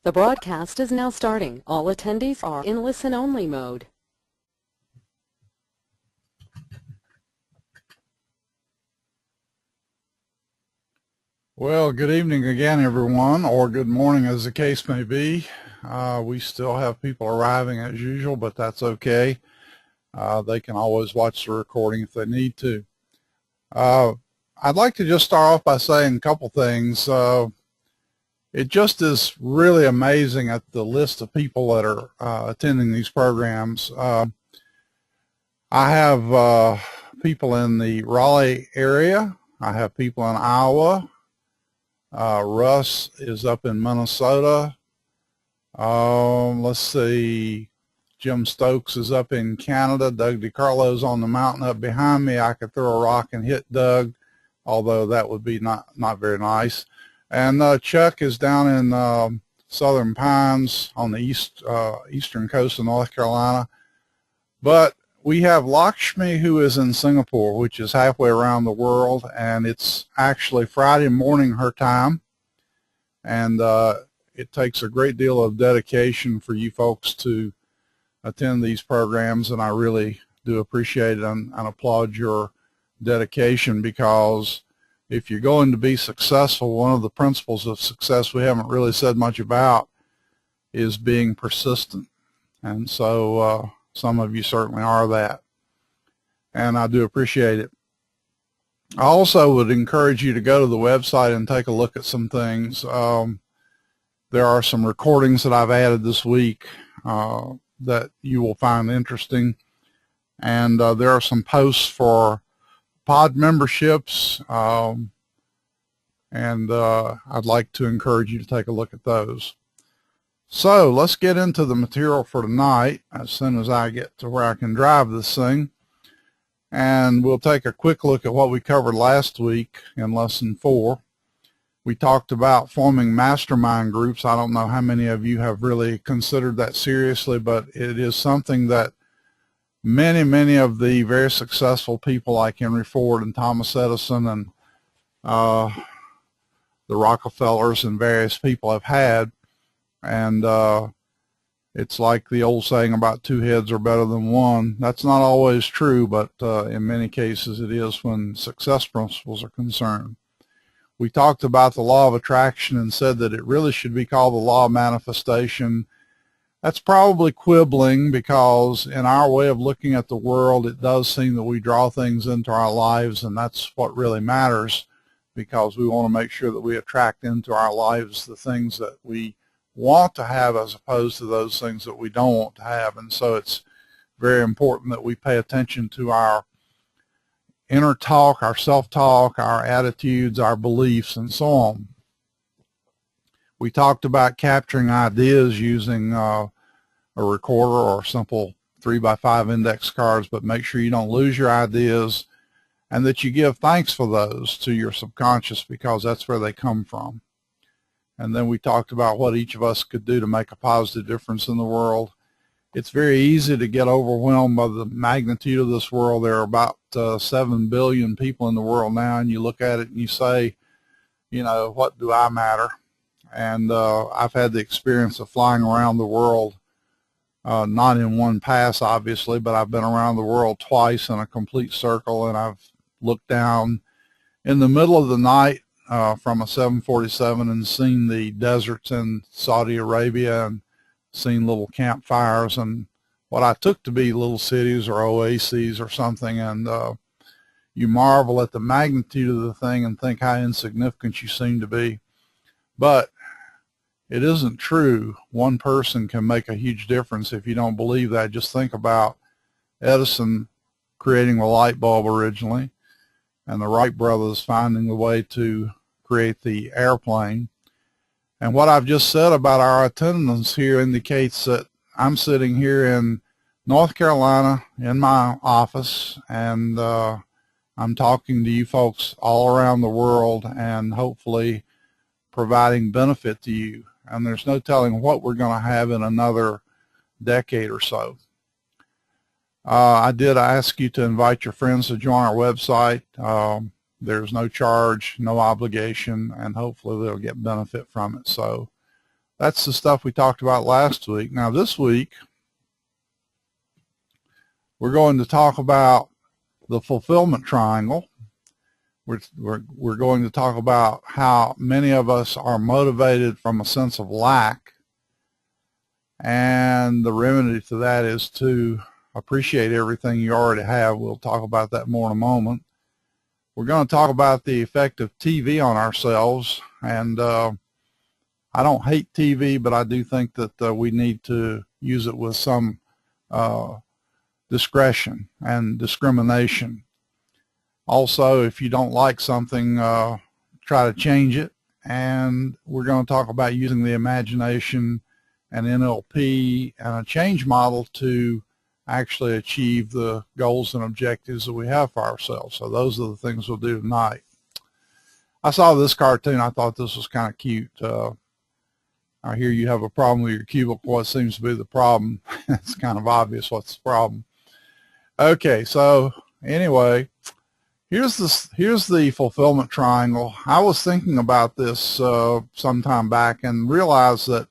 The broadcast is now starting. All attendees are in listen-only mode. Well, good evening again, everyone, or good morning as the case may be. We still have people arriving as usual, but that's okay. They can always watch the recording if they need to. I'd like to just start off by saying a couple things. It just is really amazing at the list of people that are attending these programs. I have people in the Raleigh area. I have people in Iowa. Russ is up in Minnesota. Let's see. Jim Stokes is up in Canada. Doug DiCarlo's on the mountain up behind me. I could throw a rock and hit Doug, although that would be not very nice. And Chuck is down in Southern Pines on the eastern coast of North Carolina. But we have Lakshmi, who is in Singapore, which is halfway around the world, and it's actually Friday morning her time. And it takes a great deal of dedication for you folks to attend these programs, and I really do appreciate it and applaud your dedication, because if you're going to be successful, one of the principles of success we haven't really said much about is being persistent. And so some of you certainly are that, and I do appreciate it. I also would encourage you to go to the website and take a look at some things. There are some recordings that I've added this week that you will find interesting, and there are some posts for pod memberships, and I'd like to encourage you to take a look at those. So let's get into the material for tonight as soon as I get to where I can drive this thing, and we'll take a quick look at what we covered last week in lesson 4. We talked about forming mastermind groups. I don't know how many of you have really considered that seriously, but it is something that many of the very successful people like Henry Ford and Thomas Edison and the Rockefellers and various people have had. And it's like the old saying about 2 heads are better than one. That's not always true, but in many cases it is when success principles are concerned. We talked about the law of attraction and said that it really should be called the law of manifestation. That's probably quibbling, because in our way of looking at the world, it does seem that we draw things into our lives, and that's what really matters, because we want to make sure that we attract into our lives the things that we want to have as opposed to those things that we don't want to have. And so it's very important that we pay attention to our inner talk, our self-talk, our attitudes, our beliefs, and so on. We talked about capturing ideas using a recorder or simple 3x5 index cards, but make sure you don't lose your ideas and that you give thanks for those to your subconscious, because that's where they come from. And then we talked about what each of us could do to make a positive difference in the world. It's very easy to get overwhelmed by the magnitude of this world. There are about 7 billion people in the world now, and you look at it and you say, you know, what do I matter? And I've had the experience of flying around the world, not in one pass obviously, but I've been around the world twice in a complete circle, and I've looked down in the middle of the night from a 747 and seen the deserts in Saudi Arabia and seen little campfires and what I took to be little cities or oases or something, and you marvel at the magnitude of the thing and think how insignificant you seem to be. But it isn't true. One person can make a huge difference. If you don't believe that, just think about Edison creating the light bulb originally, and the Wright brothers finding the way to create the airplane. And what I've just said about our attendance here indicates that I'm sitting here in North Carolina in my office, and I'm talking to you folks all around the world and hopefully providing benefit to you. And there's no telling what we're going to have in another decade or so. I did ask you to invite your friends to join our website. There's no charge, no obligation, and hopefully they'll get benefit from it. So That's the stuff we talked about last week. Now this week, we're going to talk about the fulfillment triangle. We're going to talk about how many of us are motivated from a sense of lack, and the remedy to that is to appreciate everything you already have. We'll talk about that more in a moment. We're going to talk about the effect of TV on ourselves, and I don't hate TV, but I do think that we need to use it with some discretion and discrimination. Also, if you don't like something, try to change it. And we're going to talk about using the imagination and NLP and a change model to actually achieve the goals and objectives that we have for ourselves. So those are the things we'll do tonight. I saw this cartoon. I thought this was kind of cute. I hear you have a problem with your cubicle. What seems to be the problem? It's kind of obvious what's the problem. Okay, so anyway, here's the fulfillment triangle. I was thinking about this some time back and realized that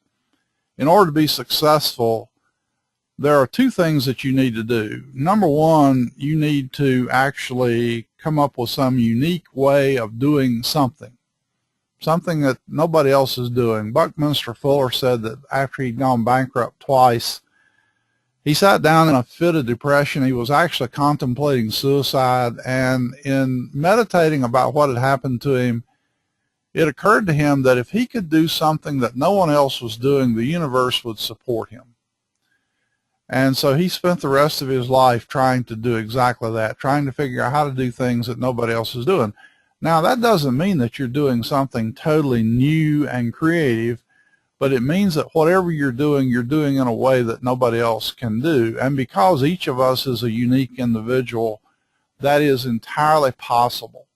in order to be successful, there are two things that you need to do. Number one, you need to actually come up with some unique way of doing something that nobody else is doing. Buckminster Fuller said that after he'd gone bankrupt twice, he sat down in a fit of depression. He was actually contemplating suicide, and in meditating about what had happened to him, it occurred to him that if he could do something that no one else was doing, the universe would support him. And so he spent the rest of his life trying to do exactly that, trying to figure out how to do things that nobody else is doing. Now, that doesn't mean that you're doing something totally new and creative, but it means that whatever you're doing in a way that nobody else can do. And because each of us is a unique individual, that is entirely possible.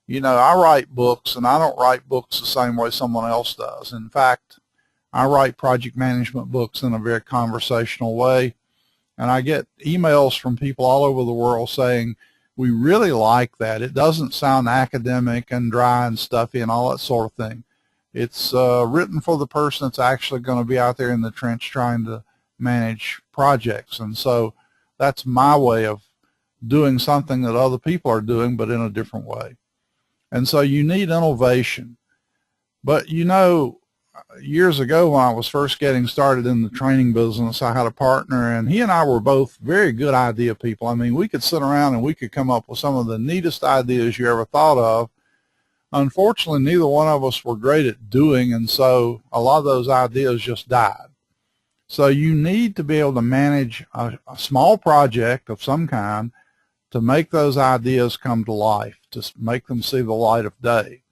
You know, I write books, and I don't write books the same way someone else does. In fact, I write project management books in a very conversational way, and I get emails from people all over the world saying, we really like that. It doesn't sound academic and dry and stuffy and all that sort of thing. It's written for the person that's actually going to be out there in the trench trying to manage projects. And so that's my way of doing something that other people are doing, but in a different way. And so you need innovation. But you know, years ago when I was first getting started in the training business, I had a partner, and he and I were both very good idea people. I mean, we could sit around and we could come up with some of the neatest ideas you ever thought of. Unfortunately, neither one of us were great at doing, and so a lot of those ideas just died. So you need to be able to manage a small project of some kind to make those ideas come to life, to make them see the light of day.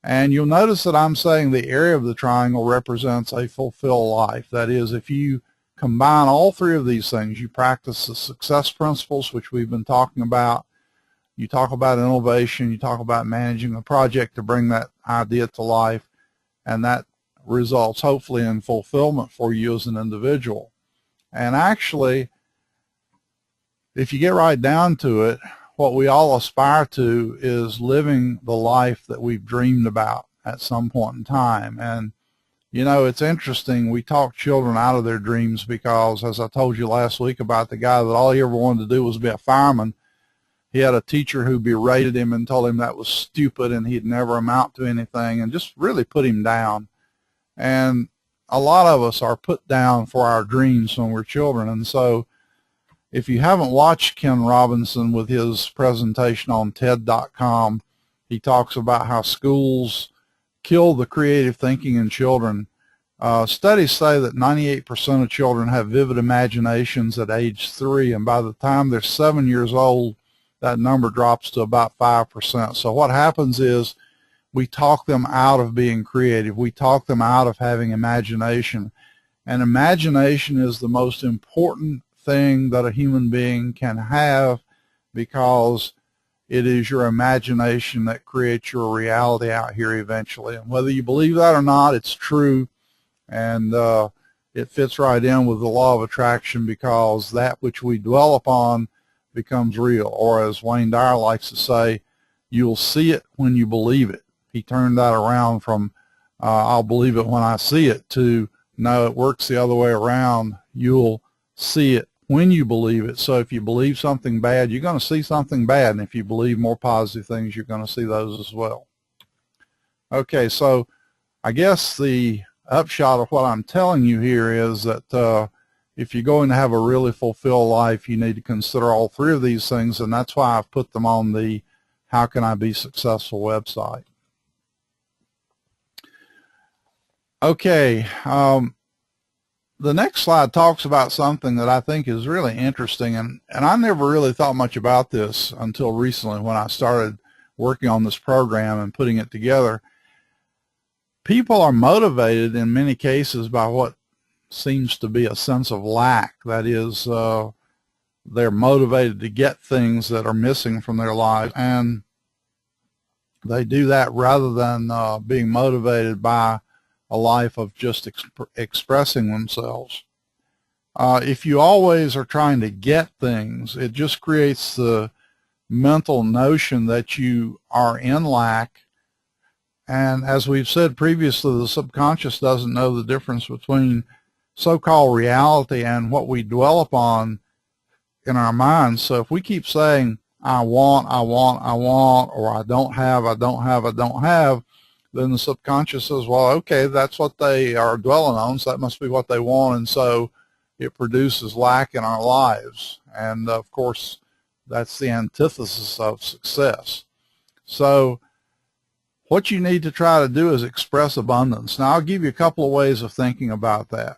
And you'll notice that I'm saying the area of the triangle represents a fulfilled life. That is, if you combine all three of these things, you practice the success principles, which we've been talking about, you talk about innovation, you talk about managing a project to bring that idea to life, and that results hopefully in fulfillment for you as an individual. And actually, if you get right down to it, what we all aspire to is living the life that we've dreamed about at some point in time. And, you know, it's interesting. We talk children out of their dreams because, as I told you last week about the guy that all he ever wanted to do was be a fireman, he had a teacher who berated him and told him that was stupid and he'd never amount to anything and just really put him down. And a lot of us are put down for our dreams when we're children. And so if you haven't watched Ken Robinson with his presentation on TED.com, he talks about how schools kill the creative thinking in children. Studies say that 98% of children have vivid imaginations at age 3, and by the time they're 7 years old, that number drops to about 5%. So what happens is we talk them out of being creative. We talk them out of having imagination. And imagination is the most important thing that a human being can have, because it is your imagination that creates your reality out here eventually. And whether you believe that or not, it's true, and it fits right in with the law of attraction, because that which we dwell upon becomes real. Or as Wayne Dyer likes to say, you'll see it when you believe it. He turned that around from I'll believe it when I see it, to no, it works the other way around. You'll see it when you believe it. So if you believe something bad, you're going to see something bad. And if you believe more positive things, you're going to see those as well. Okay, so I guess the upshot of what I'm telling you here is that if you're going to have a really fulfilled life, you need to consider all three of these things, and that's why I've put them on the How Can I Be Successful website. Okay, the next slide talks about something that I think is really interesting, and I never really thought much about this until recently when I started working on this program and putting it together. People are motivated in many cases by what seems to be a sense of lack. That is, they're motivated to get things that are missing from their lives, and they do that rather than being motivated by a life of just expressing themselves. If you always are trying to get things, it just creates the mental notion that you are in lack. And as we've said previously, the subconscious doesn't know the difference between so-called reality and what we dwell upon in our minds. So if we keep saying, I want, or I don't have, then the subconscious says, well, okay, that's what they are dwelling on, so that must be what they want, and so it produces lack in our lives. And of course, that's the antithesis of success. So what you need to try to do is express abundance. Now, I'll give you a couple of ways of thinking about that.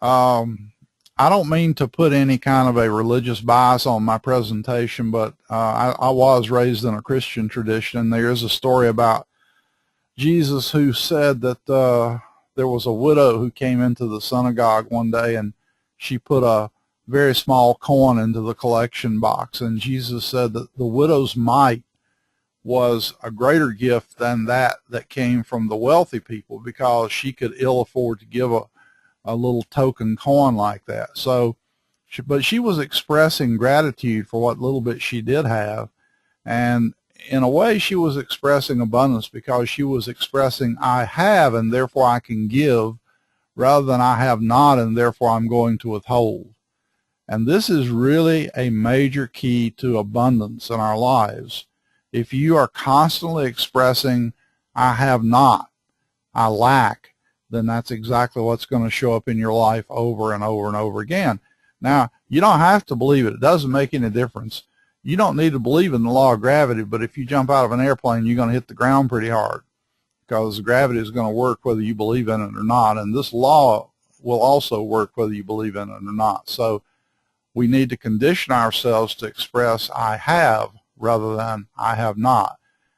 I don't mean to put any kind of a religious bias on my presentation, but I was raised in a Christian tradition, and there is a story about Jesus who said that there was a widow who came into the synagogue one day, and she put a very small coin into the collection box, and Jesus said that the widow's mite was a greater gift than that came from the wealthy people, because she could ill afford to give a little token coin like that. So, but she was expressing gratitude for what little bit she did have, and in a way she was expressing abundance, because she was expressing, I have and therefore I can give, rather than I have not and therefore I'm going to withhold. And this is really a major key to abundance in our lives. If you are constantly expressing, I have not, I lack, then that's exactly what's going to show up in your life over and over and over again. Now, you don't have to believe it. It doesn't make any difference. You don't need to believe in the law of gravity, but if you jump out of an airplane, you're going to hit the ground pretty hard, because gravity is going to work whether you believe in it or not, and this law will also work whether you believe in it or not. So we need to condition ourselves to express I have rather than I have not.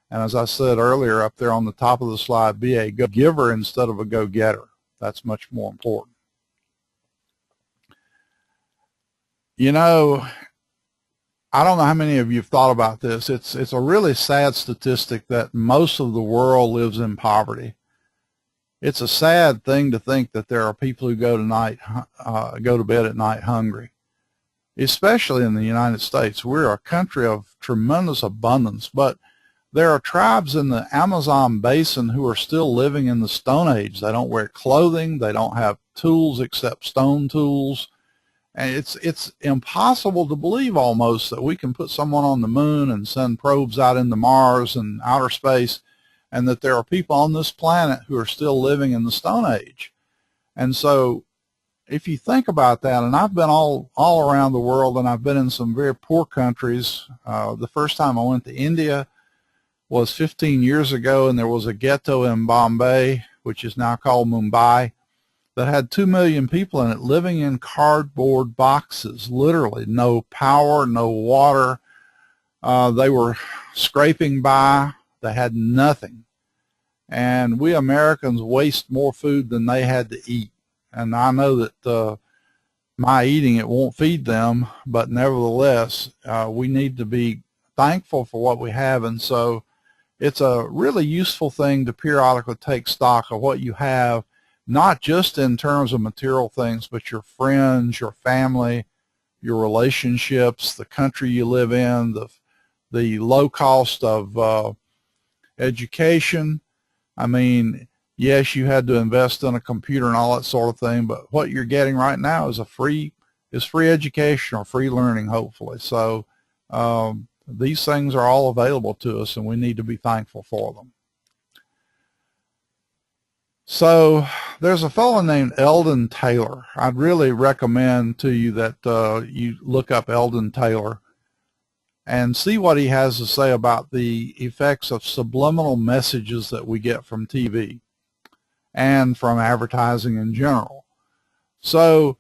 And as I said earlier up there on the top of the slide, be a go-giver instead of a go-getter. That's much more important. You know, I don't know how many of you have thought about this. It's a really sad statistic that most of the world lives in poverty. It's a sad thing to think that there are people who go to bed at night hungry, especially in the United States. We're a country of tremendous abundance, but there are tribes in the Amazon basin who are still living in the Stone Age. They don't wear clothing. They don't have tools except stone tools. And it's impossible to believe almost that we can put someone on the moon and send probes out into Mars and outer space, and that there are people on this planet who are still living in the Stone Age. And so if you think about that, and I've been all around the world, and I've been in some very poor countries. The first time I went to India was 15 years ago, and there was a ghetto in Bombay, which is now called Mumbai, that had 2 million people in it living in cardboard boxes, literally. No power, no water. They were scraping by. They had nothing. And we Americans waste more food than they had to eat. And I know that my eating it won't feed them, but nevertheless, we need to be thankful for what we have. And so it's a really useful thing to periodically take stock of what you have, not just in terms of material things, but your friends, your family, your relationships, the country you live in, the low cost of education. I mean, Yes, you had to invest in a computer and all that sort of thing, but what you're getting right now is free education or free learning, hopefully. So these things are all available to us, and we need to be thankful for them. So there's a fellow named Eldon Taylor. I'd really recommend to you that you look up Eldon Taylor and see what he has to say about the effects of subliminal messages that we get from TV and from advertising in general. So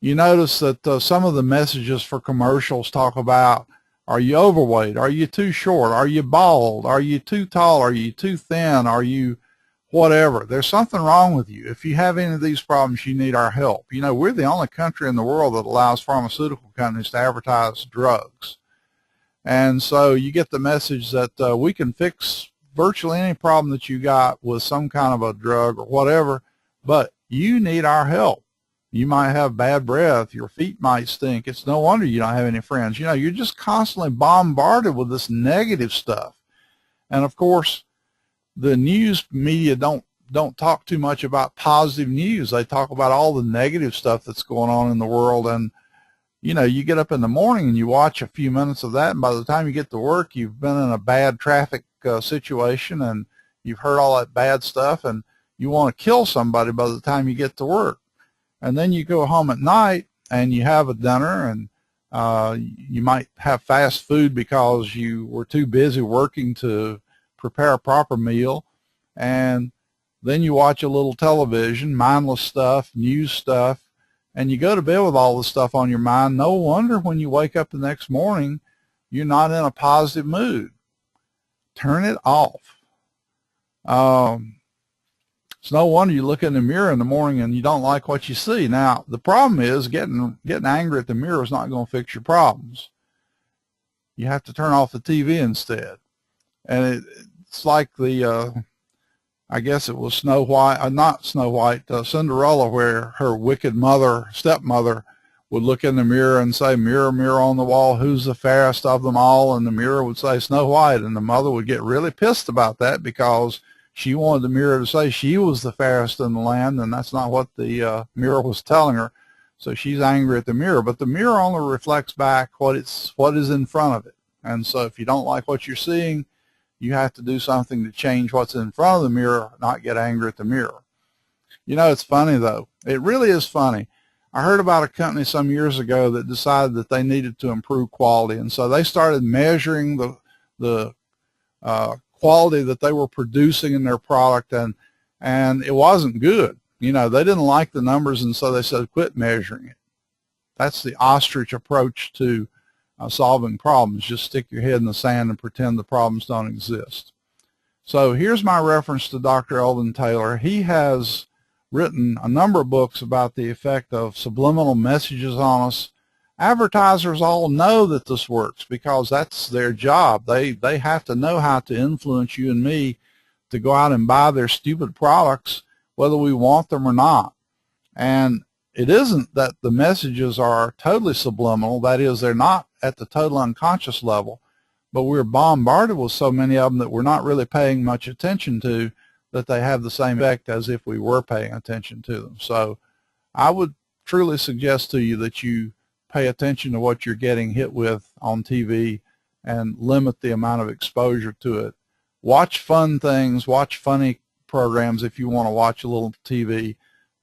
you notice that some of the messages for commercials talk about, are you overweight? Are you too short? Are you bald? Are you too tall? Are you too thin? Are you whatever? There's something wrong with you. If you have any of these problems, you need our help. You know, we're the only country in the world that allows pharmaceutical companies to advertise drugs. And so you get the message that we can fix virtually any problem that you got with some kind of a drug or whatever, but you need our help. You might have bad breath. Your feet might stink. It's no wonder you don't have any friends. You know, you're just constantly bombarded with this negative stuff. And of course, the news media don't talk too much about positive news. They talk about all the negative stuff that's going on in the world. And you know, you get up in the morning and you watch a few minutes of that, and by the time you get to work, you've been in a bad traffic situation, and you've heard all that bad stuff, and you want to kill somebody by the time you get to work. And then you go home at night and you have a dinner, and you might have fast food because you were too busy working to prepare a proper meal, and then you watch a little television, mindless stuff, news stuff, and you go to bed with all this stuff on your mind. No wonder when you wake up the next morning, you're not in a positive mood. Turn it off. It's no wonder you look in the mirror in the morning and you don't like what you see. Now, the problem is getting angry at the mirror is not going to fix your problems. You have to turn off the TV instead. And it's like the I guess it was Snow White, not Snow White, Cinderella, where her wicked stepmother, would look in the mirror and say, mirror, mirror on the wall, who's the fairest of them all? And the mirror would say Snow White, and the mother would get really pissed about that because she wanted the mirror to say she was the fairest in the land, and that's not what the mirror was telling her. So she's angry at the mirror, but the mirror only reflects back what is in front of it. And so if you don't like what you're seeing, you have to do something to change what's in front of the mirror, not get angry at the mirror. You know, it's funny, though. It really is funny. I heard about a company some years ago that decided that they needed to improve quality, and so they started measuring the quality that they were producing in their product, and it wasn't good. You know, they didn't like the numbers, and so they said, quit measuring it. That's the ostrich approach to solving problems. Just stick your head in the sand and pretend the problems don't exist. So here's my reference to Dr. Eldon Taylor. He has written a number of books about the effect of subliminal messages on us. Advertisers all know that this works because that's their job. They have to know how to influence you and me to go out and buy their stupid products, whether we want them or not. And it isn't that the messages are totally subliminal. That is, they're not at the total unconscious level, but we're bombarded with so many of them that we're not really paying much attention to, that they have the same effect as if we were paying attention to them. So I would truly suggest to you that you pay attention to what you're getting hit with on TV and limit the amount of exposure to it. Watch fun things, watch funny programs if you want to watch a little TV,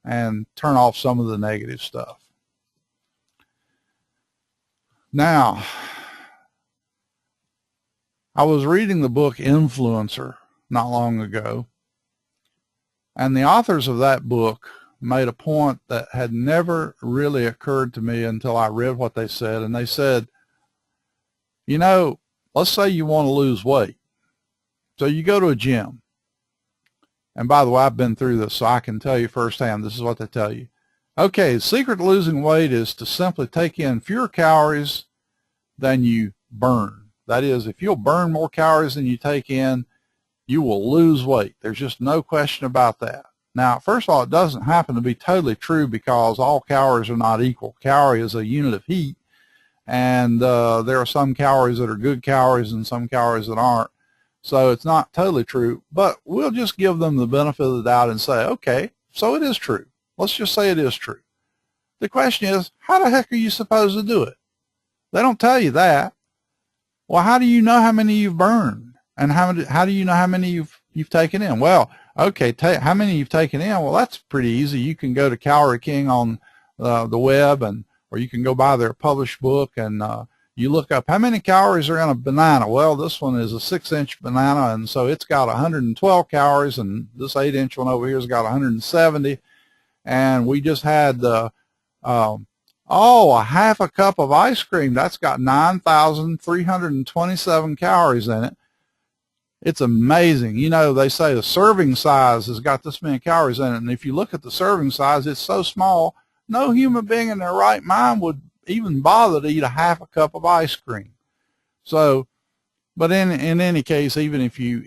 and turn off some of the negative stuff. Now, I was reading the book Influencer not long ago, and the authors of that book made a point that had never really occurred to me until I read what they said. And they said, you know, let's say you want to lose weight. So you go to a gym. And by the way, I've been through this, so I can tell you firsthand, this is what they tell you. Okay, the secret to losing weight is to simply take in fewer calories than you burn. That is, if you'll burn more calories than you take in, you will lose weight. There's just no question about that. Now, first of all, it doesn't happen to be totally true because all calories are not equal. Calorie is a unit of heat, and there are some calories that are good calories and some calories that aren't. So it's not totally true, but we'll just give them the benefit of the doubt and say, okay, so it is true. Let's just say it is true. The question is, how the heck are you supposed to do it? They don't tell you that. Well, how do you know how many you've burned? And how do you know how many you've taken in? Well, okay, how many you've taken in? Well, that's pretty easy. You can go to Calorie King on the web, or you can go buy their published book, and you look up how many calories are in a banana. Well, this one is a 6-inch banana, and so it's got 112 calories, and this 8-inch one over here has got 170. And we just had a half a cup of ice cream. That's got 9,327 calories in it. It's amazing. You know, they say the serving size has got this many calories in it, and if you look at the serving size, it's so small, no human being in their right mind would even bother to eat a half a cup of ice cream. So, but in any case, even if you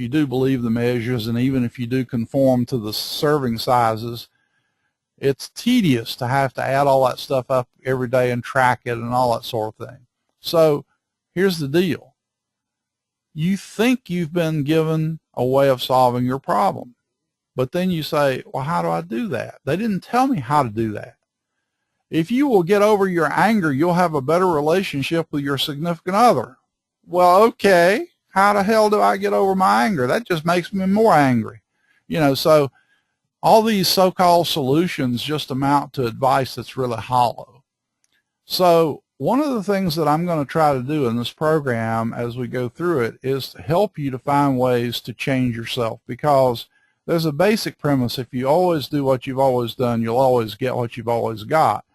do believe the measures, and even if you do conform to the serving sizes, it's tedious to have to add all that stuff up every day and track it and all that sort of thing. So here's the deal. You think you've been given a way of solving your problem, but then you say, well, how do I do that? They didn't tell me how to do that. If you will get over your anger, you'll have a better relationship with your significant other. Well, okay, how the hell do I get over my anger? That just makes me more angry. You know, so all these so-called solutions just amount to advice that's really hollow. So one of the things that I'm going to try to do in this program as we go through it is to help you to find ways to change yourself, because there's a basic premise: if you always do what you've always done, you'll always get what you've always got.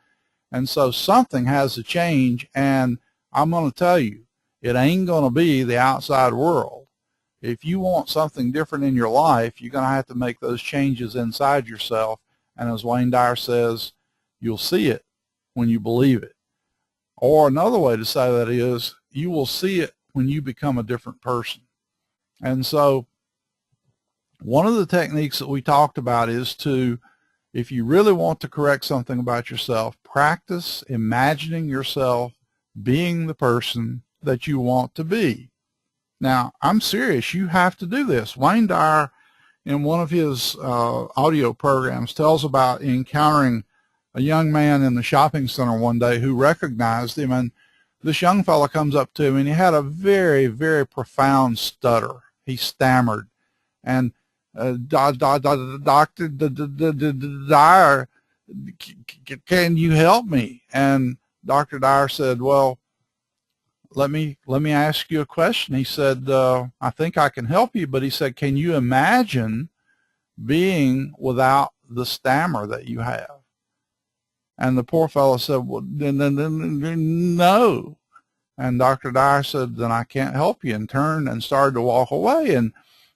And so something has to change, and I'm going to tell you, it ain't going to be the outside world. If you want something different in your life, you're going to have to make those changes inside yourself. And as Wayne Dyer says, you'll see it when you believe it. Or another way to say that is, you will see it when you become a different person. And so one of the techniques that we talked about is to, if you really want to correct something about yourself, practice imagining yourself being the person that you want to be. Now, I'm serious. You have to do this. Wayne Dyer, in one of his audio programs, tells about encountering a young man in the shopping center one day who recognized him, and this young fellow comes up to him, and he had a very, very profound stutter. He stammered, and Dr. Dyer, can you help me? And Dr. Dyer said, well, let me ask you a question. He said, I think I can help you, but he said, can you imagine being without the stammer that you have? And the poor fellow said, well, no. And Dr. Dyer said, then I can't help you, and turned and started to walk away. And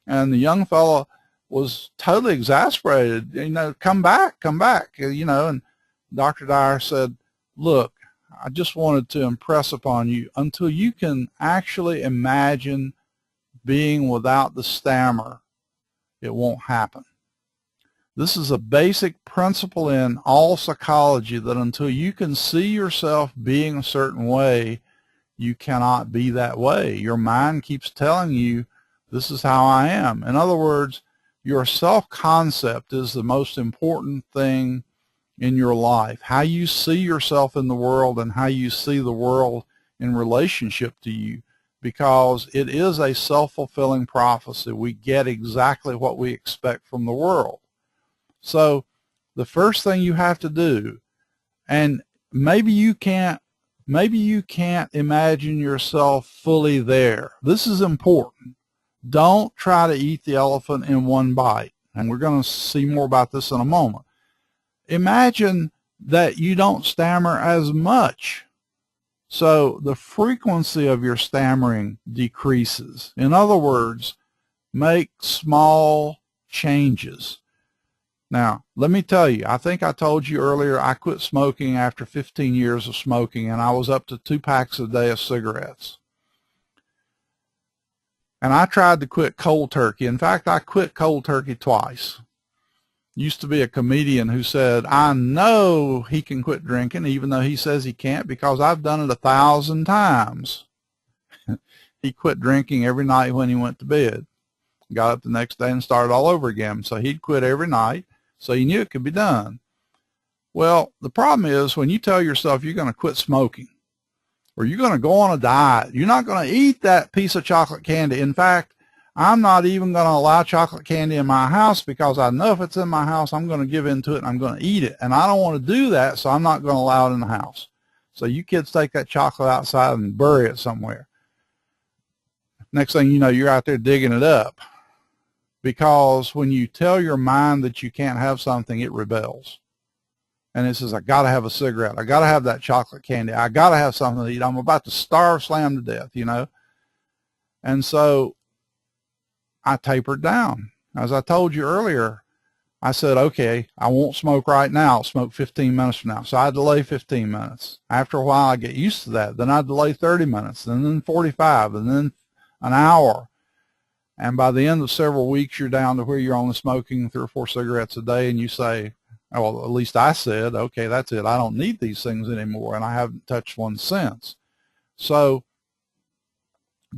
the young fellow was totally exasperated. You know, come back, you know. And Dr. Dyer said, look, I just wanted to impress upon you, until you can actually imagine being without the stammer, it won't happen. This is a basic principle in all psychology, that until you can see yourself being a certain way, you cannot be that way. Your mind keeps telling you, this is how I am. In other words, your self-concept is the most important thing in your life. How you see yourself in the world, and how you see the world in relationship to you, because it is a self-fulfilling prophecy. We get exactly what we expect from the world. So the first thing you have to do, and maybe you can't imagine yourself fully there. This is important. Don't try to eat the elephant in one bite. And we're going to see more about this in a moment. Imagine that you don't stammer as much, so the frequency of your stammering decreases. In other words, make small changes. Now, let me tell you, I think I told you earlier, I quit smoking after 15 years of smoking, and I was up to 2 packs a day of cigarettes. And I tried to quit cold turkey. In fact, I quit cold turkey twice. Used to be a comedian who said, I know he can quit drinking, even though he says he can't, because I've done it 1,000 times. he quit drinking every night when he went to bed. Got up the next day and started all over again. So he'd quit every night, so he knew it could be done. Well, the problem is when you tell yourself you're going to quit smoking or you're going to go on a diet, you're not going to eat that piece of chocolate candy. In fact, I'm not even going to allow chocolate candy in my house because I know if it's in my house, I'm going to give in to it and I'm going to eat it. And I don't want to do that, so I'm not going to allow it in the house. So you kids take that chocolate outside and bury it somewhere. Next thing you know, you're out there digging it up. Because when you tell your mind that you can't have something, it rebels. And it says, I got to have a cigarette. I got to have that chocolate candy. I got to have something to eat. I'm about to starve slam to death, you know. And so I tapered down. As I told you earlier, I said, okay, I won't smoke right now. I'll smoke 15 minutes from now. So I delay 15 minutes. After a while, I get used to that. Then I delay 30 minutes, and then 45, and then an hour. And by the end of several weeks, you're down to where you're only smoking 3 or 4 cigarettes a day, and you say, well, at least I said, okay, that's it. I don't need these things anymore, and I haven't touched one since. So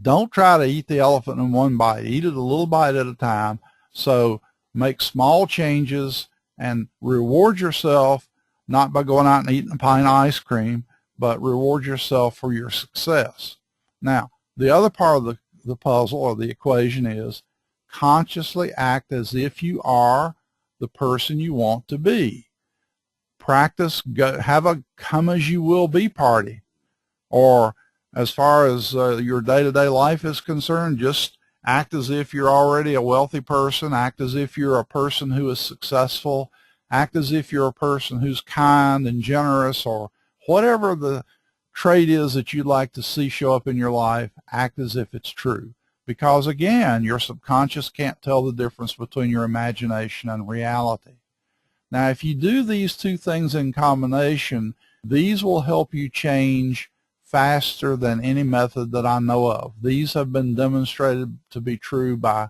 don't try to eat the elephant in one bite. Eat it a little bite at a time. So make small changes and reward yourself, not by going out and eating a pint of ice cream, but reward yourself for your success. Now, the other part of the puzzle or the equation is consciously act as if you are the person you want to be. Practice, have a come as you will be party. Or as far as your day-to-day life is concerned, just act as if you're already a wealthy person. Act as if you're a person who is successful. Act as if you're a person who's kind and generous, or whatever the trait is that you'd like to see show up in your life. Act as if it's true. Because again, your subconscious can't tell the difference between your imagination and reality. Now, if you do these two things in combination, these will help you change faster than any method that I know of. These have been demonstrated to be true by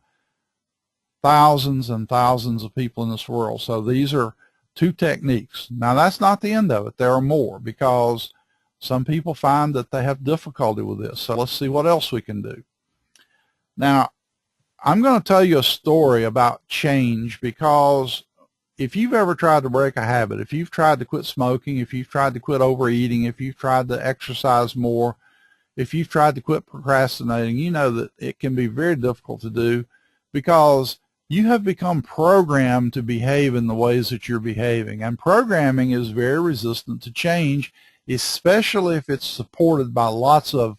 thousands and thousands of people in this world. So these are two techniques. Now, that's not the end of it. There are more, because some people find that they have difficulty with this. So let's see what else we can do. Now, I'm going to tell you a story about change, because if you've ever tried to break a habit, if you've tried to quit smoking, if you've tried to quit overeating, if you've tried to exercise more, if you've tried to quit procrastinating, you know that it can be very difficult to do, because you have become programmed to behave in the ways that you're behaving. And programming is very resistant to change, especially if it's supported by lots of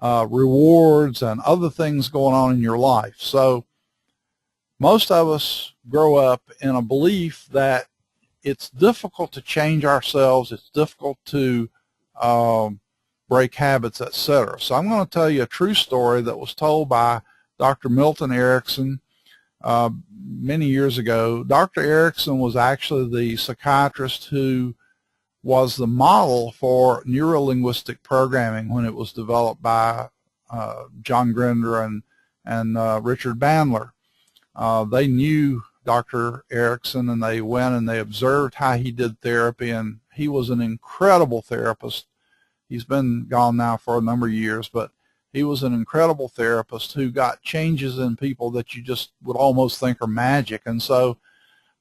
rewards and other things going on in your life. So most of us grow up in a belief that it's difficult to change ourselves, it's difficult to break habits, etc. So I'm going to tell you a true story that was told by Dr. Milton Erickson many years ago. Dr. Erickson was actually the psychiatrist who was the model for neuro-linguistic programming when it was developed by John Grinder and Richard Bandler. They knew Dr. Erickson, and they went and they observed how he did therapy, and he was an incredible therapist. He's been gone now for a number of years, but he was an incredible therapist who got changes in people that you just would almost think are magic. And so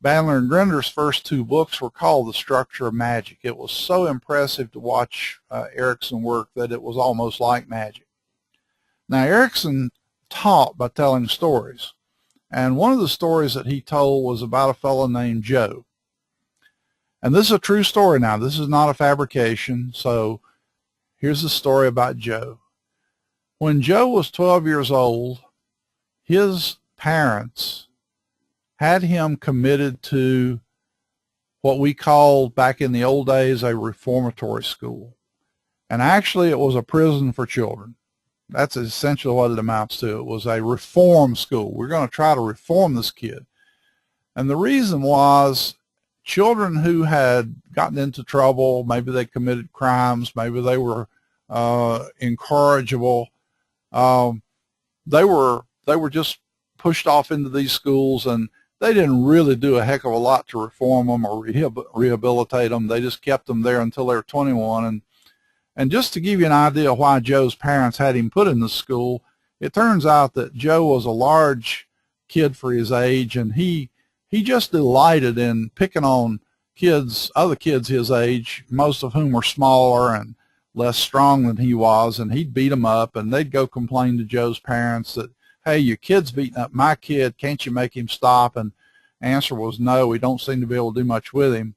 Bandler and Grinder's first 2 books were called The Structure of Magic. It was so impressive to watch Erickson work that it was almost like magic. Now, Erickson taught by telling stories. And one of the stories that he told was about a fellow named Joe. And this is a true story now. This is not a fabrication. So here's the story about Joe. When Joe was 12 years old, his parents had him committed to what we called back in the old days a reformatory school. And actually it was a prison for children. That's essentially what it amounts to. It was a reform school. We're going to try to reform this kid. And the reason was children who had gotten into trouble, maybe they committed crimes, maybe they were incorrigible, they were just pushed off into these schools, and they didn't really do a heck of a lot to reform them or rehabilitate them. They just kept them there until they were 21, And just to give you an idea of why Joe's parents had him put in the school, it turns out that Joe was a large kid for his age, and he just delighted in picking on other kids his age, most of whom were smaller and less strong than he was, and he'd beat them up, and they'd go complain to Joe's parents that, hey, your kid's beating up my kid, can't you make him stop? And the answer was no, we don't seem to be able to do much with him.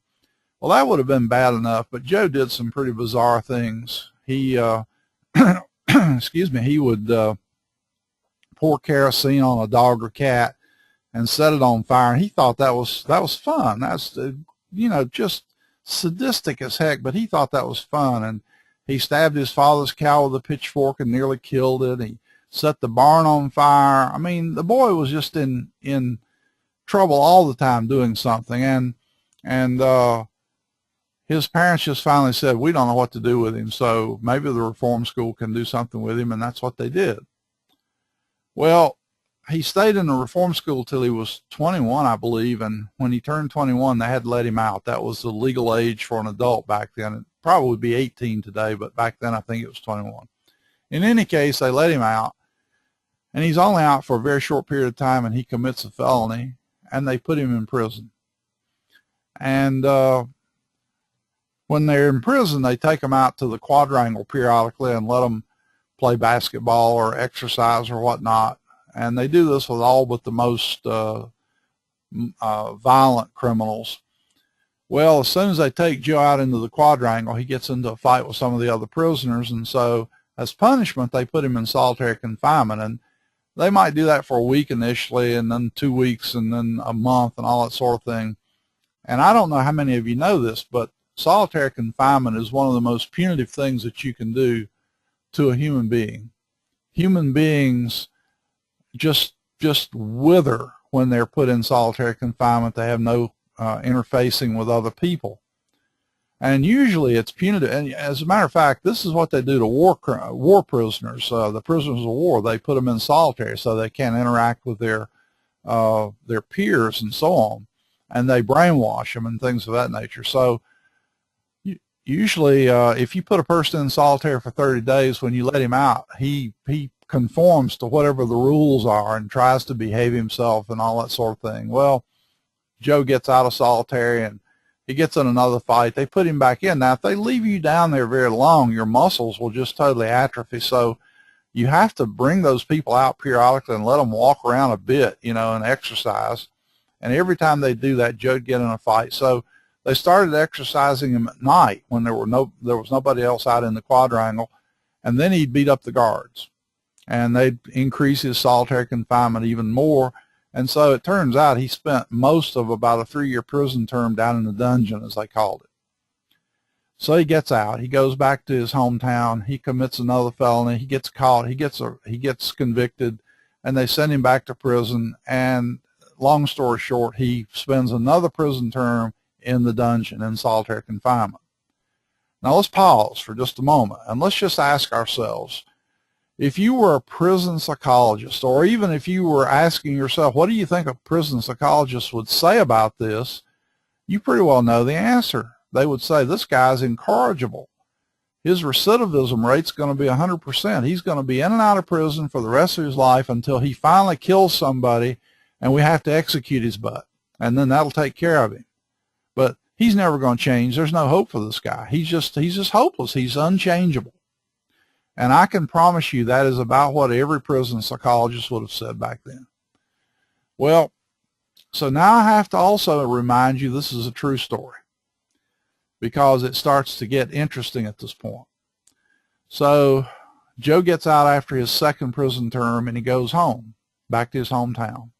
Well, that would have been bad enough, but Joe did some pretty bizarre things. He, excuse me, he would pour kerosene on a dog or cat and set it on fire, and he thought that was fun. That's, just sadistic as heck, but he thought that was fun. And he stabbed his father's cow with a pitchfork and nearly killed it. He set the barn on fire. I mean, the boy was just in trouble all the time doing something, and his parents just finally said, we don't know what to do with him, so maybe the reform school can do something with him, and that's what they did. Well, he stayed in the reform school till he was 21, I believe, and when he turned 21, they had to let him out. That was the legal age for an adult back then. It'd probably be 18 today, but back then I think it was 21. In any case, they let him out, and he's only out for a very short period of time, and he commits a felony, and they put him in prison. And when they're in prison, they take them out to the quadrangle periodically and let them play basketball or exercise or whatnot. And they do this with all but the most violent criminals. Well, as soon as they take Joe out into the quadrangle, he gets into a fight with some of the other prisoners, and so as punishment, they put him in solitary confinement. And they might do that for a week initially, and then 2 weeks, and then a month, and all that sort of thing. And I don't know how many of you know this, but solitary confinement is one of the most punitive things that you can do to a human being. Human beings just wither when they're put in solitary confinement. They have no interfacing with other people. And usually it's punitive. And as a matter of fact, this is what they do to war prisoners, the prisoners of war. They put them in solitary so they can't interact with their peers and so on. And they brainwash them and things of that nature. So usually if you put a person in solitary for 30 days, when you let him out, he conforms to whatever the rules are and tries to behave himself and all that sort of thing. Well, Joe gets out of solitary and he gets in another fight. They put him back in. Now, if they leave you down there very long, your muscles will just totally atrophy. So you have to bring those people out periodically and let them walk around a bit, and exercise. And every time they do that, Joe'd get in a fight. So they started exercising him at night when there was nobody else out in the quadrangle, and then he'd beat up the guards. And they'd increase his solitary confinement even more. And so it turns out he spent most of about a 3-year prison term down in the dungeon, as they called it. So he gets out. He goes back to his hometown. He commits another felony. He gets caught. He gets convicted, and they send him back to prison. And long story short, he spends another prison term in the dungeon in solitary confinement. Now let's pause for just a moment, and let's just ask ourselves, if you were a prison psychologist, or even if you were asking yourself, what do you think a prison psychologist would say about this, you pretty well know the answer. They would say, this guy's incorrigible. His recidivism rate's going to be 100%. He's going to be in and out of prison for the rest of his life until he finally kills somebody and we have to execute his butt. And then that'll take care of him. But he's never going to change. There's no hope for this guy. He's just hopeless. He's unchangeable. And I can promise you that is about what every prison psychologist would have said back then. Well, so now I have to also remind you this is a true story, because it starts to get interesting at this point. So Joe gets out after his second prison term, and he goes home, back to his hometown.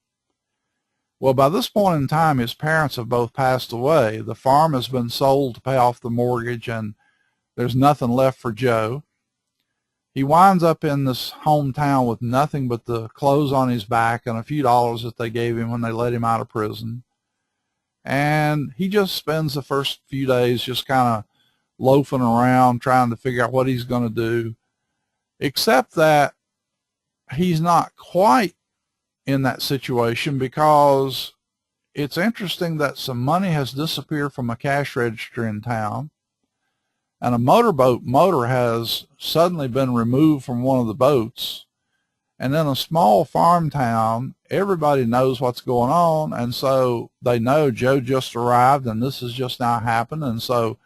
Well, by this point in time, his parents have both passed away. The farm has been sold to pay off the mortgage, and there's nothing left for Joe. He winds up in this hometown with nothing but the clothes on his back and a few dollars that they gave him when they let him out of prison. And he just spends the first few days just kind of loafing around trying to figure out what he's going to do, except that he's not quite in that situation, because it's interesting that some money has disappeared from a cash register in town, and a motorboat motor has suddenly been removed from one of the boats. And in a small farm town, everybody knows what's going on, and so they know Joe just arrived and this has just now happened, and so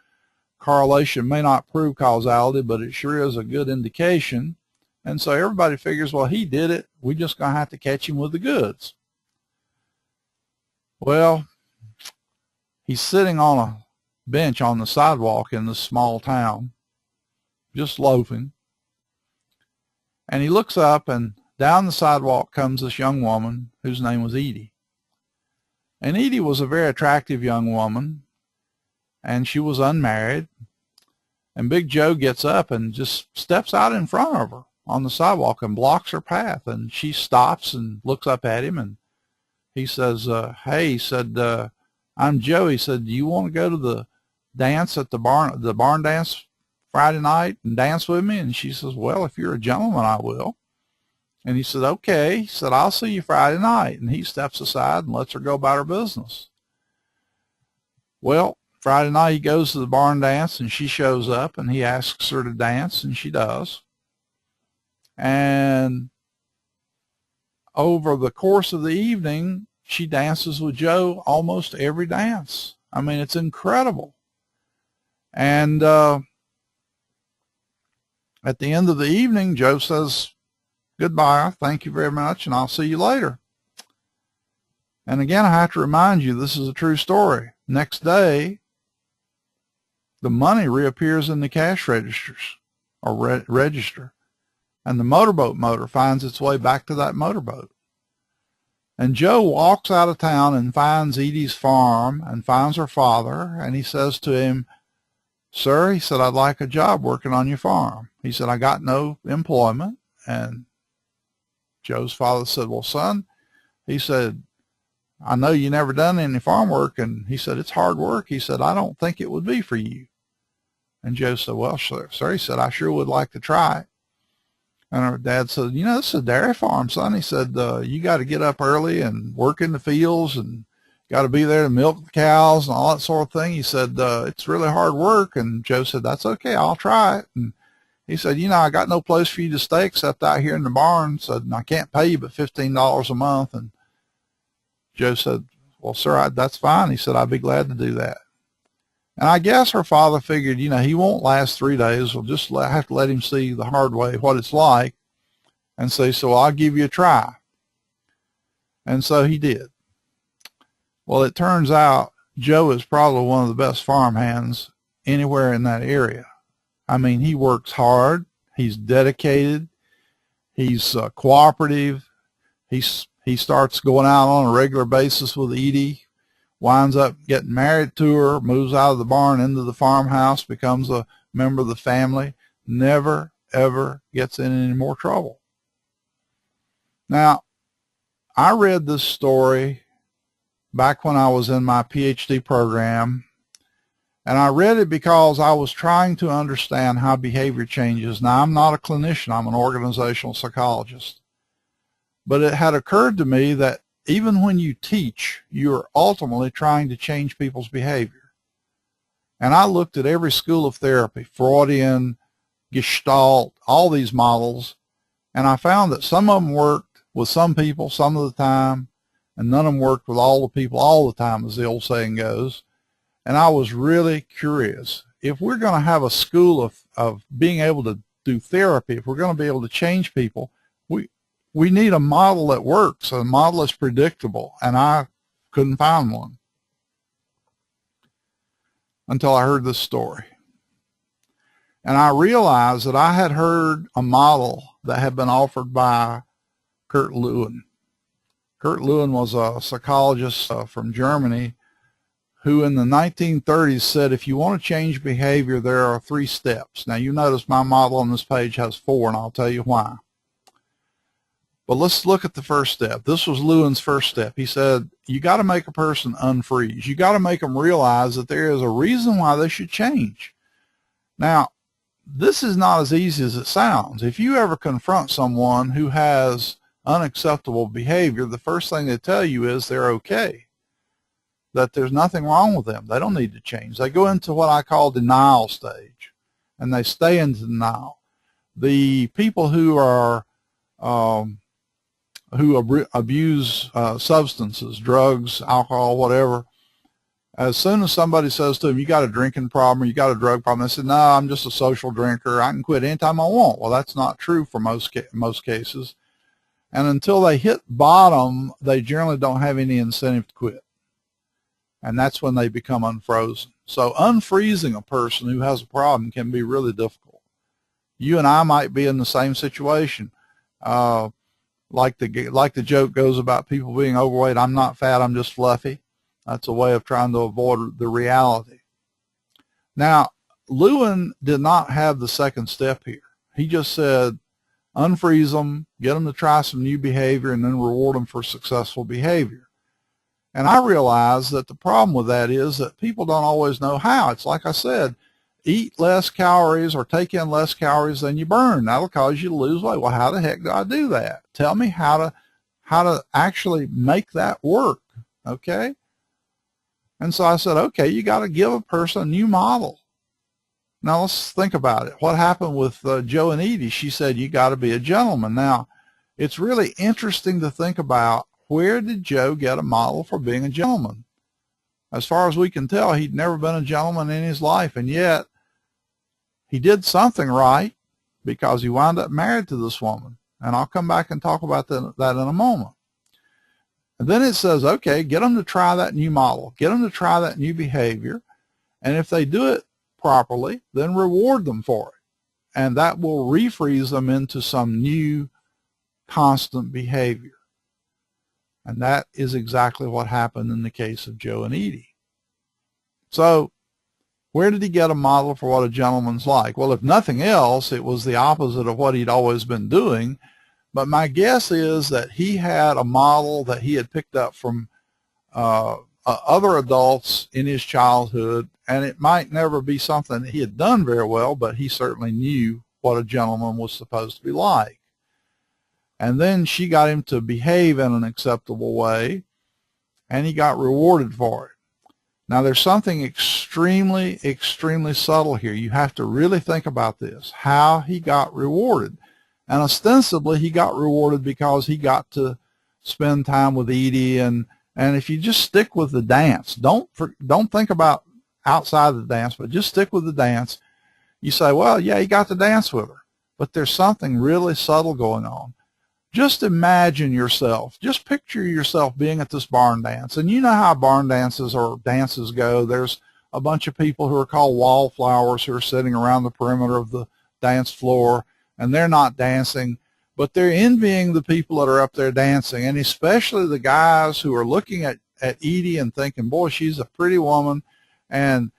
correlation may not prove causality, but it sure is a good indication. And so everybody figures, well, he did it. We're just going to have to catch him with the goods. Well, he's sitting on a bench on the sidewalk in this small town, just loafing. And he looks up, and down the sidewalk comes this young woman whose name was Edie. And Edie was a very attractive young woman, and she was unmarried. And Big Joe gets up and just steps out in front of her on the sidewalk and blocks her path. And she stops and looks up at him, and he says, hey, he said, I'm Joe. He said, do you want to go to the dance at the barn dance Friday night and dance with me? And she says, well, if you're a gentleman, I will. And he said, okay. He said, I'll see you Friday night. And he steps aside and lets her go about her business. Well, Friday night he goes to the barn dance, and she shows up, and he asks her to dance, and she does. And over the course of the evening, she dances with Joe almost every dance. I mean, it's incredible. And at the end of the evening, Joe says, goodbye, thank you very much, and I'll see you later. And again, I have to remind you, this is a true story. Next day, the money reappears in the cash registers, or register, and the motorboat motor finds its way back to that motorboat. And Joe walks out of town and finds Edie's farm and finds her father, and he says to him, sir, he said, I'd like a job working on your farm. He said, I got no employment. And Joe's father said, well, son, he said, I know you never done any farm work. And he said, it's hard work. He said, I don't think it would be for you. And Joe said, well, sir, he said, I sure would like to try it. And her dad said, you know, this is a dairy farm, son. He said, you got to get up early and work in the fields and got to be there to milk the cows and all that sort of thing. He said, it's really hard work. And Joe said, that's okay, I'll try it. And he said, you know, I got no place for you to stay except out here in the barn. Said, I can't pay you but $15 a month. And Joe said, well, sir, that's fine. He said, I'd be glad to do that. And I guess her father figured, you know, he won't last 3 days. We'll just have to let him see the hard way what it's like. And so he said, well, I'll give you a try. And so he did. Well, it turns out Joe is probably one of the best farmhands anywhere in that area. I mean, he works hard. He's dedicated. He's cooperative. He starts going out on a regular basis with Edie, winds up getting married to her, moves out of the barn into the farmhouse, becomes a member of the family, never, ever gets in any more trouble. Now, I read this story back when I was in my PhD program, and I read it because I was trying to understand how behavior changes. Now, I'm not a clinician. I'm an organizational psychologist. But it had occurred to me that even when you teach, you're ultimately trying to change people's behavior. And I looked at every school of therapy, Freudian, Gestalt, all these models, and I found that some of them worked with some people some of the time, and none of them worked with all the people all the time, as the old saying goes. And I was really curious. If we're going to have a school of being able to do therapy, if we're going to be able to change people, we need a model that works, a model that's predictable, and I couldn't find one until I heard this story. And I realized that I had heard a model that had been offered by Kurt Lewin. Kurt Lewin was a psychologist from Germany who in the 1930s said, if you want to change behavior, there are 3 steps. Now, you notice my model on this page has 4, and I'll tell you why. But let's look at the first step. This was Lewin's first step. He said, you got to make a person unfreeze. You got to make them realize that there is a reason why they should change. Now, this is not as easy as it sounds. If you ever confront someone who has unacceptable behavior, the first thing they tell you is they're okay, that there's nothing wrong with them. They don't need to change. They go into what I call denial stage. and they stay in denial. The people who are abuse substances, drugs, alcohol, whatever, as soon as somebody says to them, you got a drinking problem or you got a drug problem, they say, no, I'm just a social drinker. I can quit anytime I want. Well, that's not true for most cases. And until they hit bottom, they generally don't have any incentive to quit. And that's when they become unfrozen. So unfreezing a person who has a problem can be really difficult. You and I might be in the same situation. Like the joke goes about people being overweight, I'm not fat, I'm just fluffy. That's a way of trying to avoid the reality. Now, Lewin did not have the second step here. He just said, unfreeze them, get them to try some new behavior, and then reward them for successful behavior. And I realize that the problem with that is that people don't always know how. It's like I said, eat less calories or take in less calories than you burn. That'll cause you to lose weight. Well, how the heck do I do that? Tell me how to actually make that work, okay? And so I said, okay, you got to give a person a new model. Now let's think about it. What happened with Joe and Edie? She said, you got to be a gentleman. Now, it's really interesting to think about, where did Joe get a model for being a gentleman? As far as we can tell, he'd never been a gentleman in his life, and yet he did something right because he wound up married to this woman. And I'll come back and talk about that in a moment. And then it says, okay, get them to try that new model. Get them to try that new behavior. And if they do it properly, then reward them for it. And that will refreeze them into some new constant behavior. And that is exactly what happened in the case of Joe and Edie. So where did he get a model for what a gentleman's like? Well, if nothing else, it was the opposite of what he'd always been doing. But my guess is that he had a model that he had picked up from other adults in his childhood, and it might never be something that he had done very well, but he certainly knew what a gentleman was supposed to be like. And then she got him to behave in an acceptable way, and he got rewarded for it. Now, there's something extremely, extremely subtle here. You have to really think about this, how he got rewarded. And ostensibly, he got rewarded because he got to spend time with Edie. And if you just stick with the dance, don't think about outside the dance, but just stick with the dance. You say, well, yeah, he got to dance with her. But there's something really subtle going on. Just imagine yourself, just picture yourself being at this barn dance. And you know how barn dances or dances go. There's a bunch of people who are called wallflowers who are sitting around the perimeter of the dance floor, and they're not dancing, but they're envying the people that are up there dancing, and especially the guys who are looking at Edie and thinking, boy, she's a pretty woman, and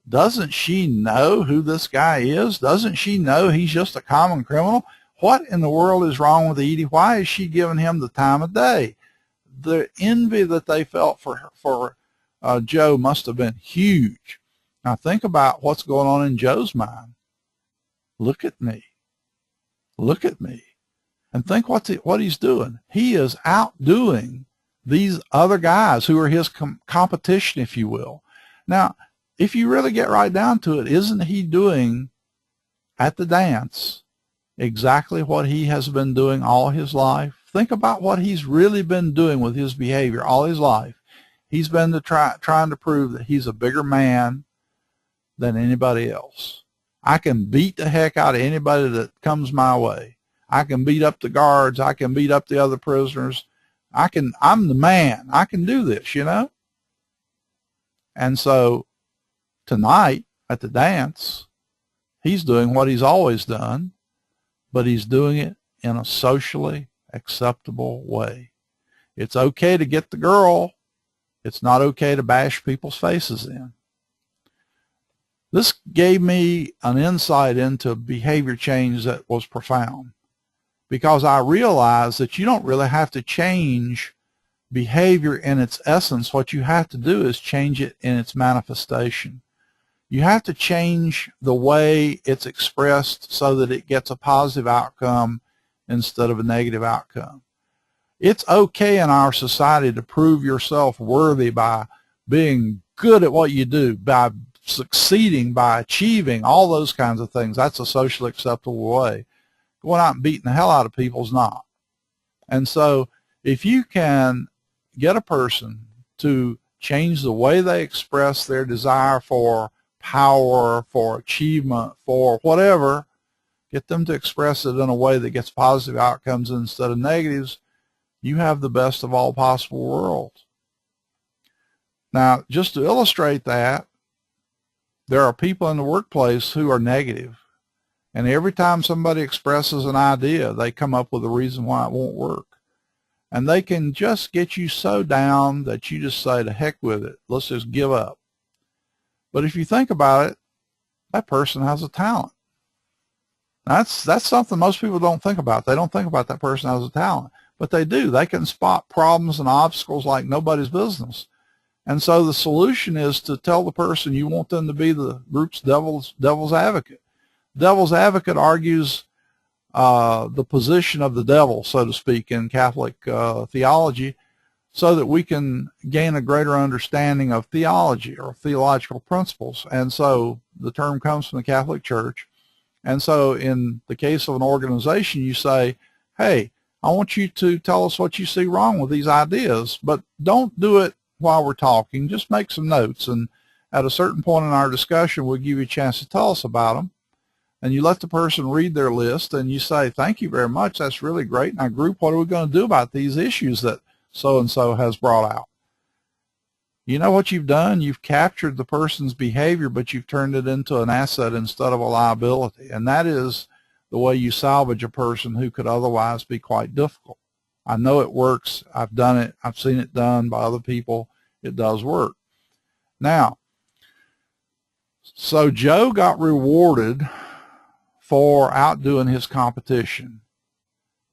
doesn't she know who this guy is? Doesn't she know he's just a common criminal? What in the world is wrong with Edie? Why is she giving him the time of day? The envy that they felt for Joe must have been huge. Now think about what's going on in Joe's mind. Look at me. Look at me. And think what he's doing. He is outdoing these other guys who are his competition, if you will. Now, if you really get right down to it, isn't he doing at the dance exactly what he has been doing all his life? Think about what he's really been doing with his behavior all his life. He's been trying to prove that he's a bigger man than anybody else. I can beat the heck out of anybody that comes my way. I can beat up the guards. I can beat up the other prisoners. I'm the man. I can do this, you know? And so tonight at the dance, he's doing what he's always done, but he's doing it in a socially acceptable way. It's okay to get the girl. It's not okay to bash people's faces in. This gave me an insight into behavior change that was profound, because I realized that you don't really have to change behavior in its essence. What you have to do is change it in its manifestation. You have to change the way it's expressed so that it gets a positive outcome instead of a negative outcome. It's okay in our society to prove yourself worthy by being good at what you do, by succeeding by achieving all those kinds of things. That's a socially acceptable way. Going out and beating the hell out of people is not. And so if you can get a person to change the way they express their desire for power, for achievement, for whatever, get them to express it in a way that gets positive outcomes instead of negatives, you have the best of all possible worlds. Now, just to illustrate that, there are people in the workplace who are negative. And every time somebody expresses an idea, they come up with a reason why it won't work. And they can just get you so down that you just say, to heck with it, let's just give up. But if you think about it, that person has a talent. That's something most people don't think about. They don't think about that person has a talent. But they do. They can spot problems and obstacles like nobody's business. And so the solution is to tell the person you want them to be the group's devil's advocate. Devil's advocate argues the position of the devil, so to speak, in Catholic theology, so that we can gain a greater understanding of theology or theological principles. And so the term comes from the Catholic Church. And so in the case of an organization, you say, hey, I want you to tell us what you see wrong with these ideas, but don't do it while we're talking. Just make some notes, and at a certain point in our discussion, we'll give you a chance to tell us about them. And you let the person read their list, and you say, thank you very much, that's really great. Now, group, what are we going to do about these issues that so-and-so has brought out? You know what you've done? You've captured the person's behavior, but you've turned it into an asset instead of a liability. And that is the way you salvage a person who could otherwise be quite difficult. I know it works. I've done it. I've seen it done by other people. It does work. Now, so Joe got rewarded for outdoing his competition.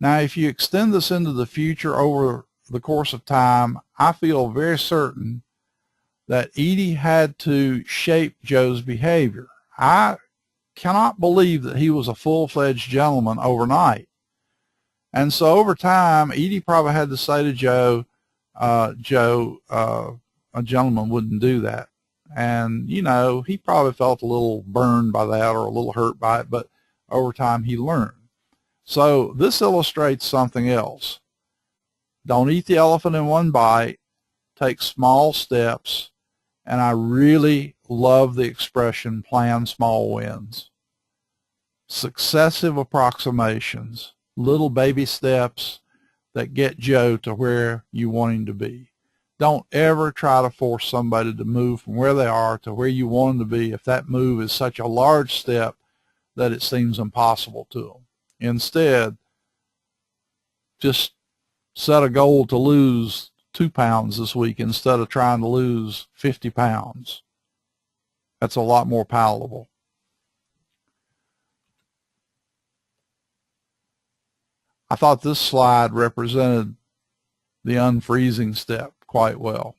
Now, if you extend this into the future over the course of time, I feel very certain that Edie had to shape Joe's behavior. I cannot believe that he was a full-fledged gentleman overnight. And so over time, Edie probably had to say to Joe, a gentleman wouldn't do that. And, you know, he probably felt a little burned by that or a little hurt by it, but over time he learned. So this illustrates something else. Don't eat the elephant in one bite. Take small steps. And I really love the expression, plan small wins. Successive approximations, little baby steps that get Joe to where you want him to be. Don't ever try to force somebody to move from where they are to where you want them to be if that move is such a large step that it seems impossible to them. Instead, just set a goal to lose 2 pounds this week instead of trying to lose 50 pounds. That's a lot more palatable. I thought this slide represented the unfreezing step quite well.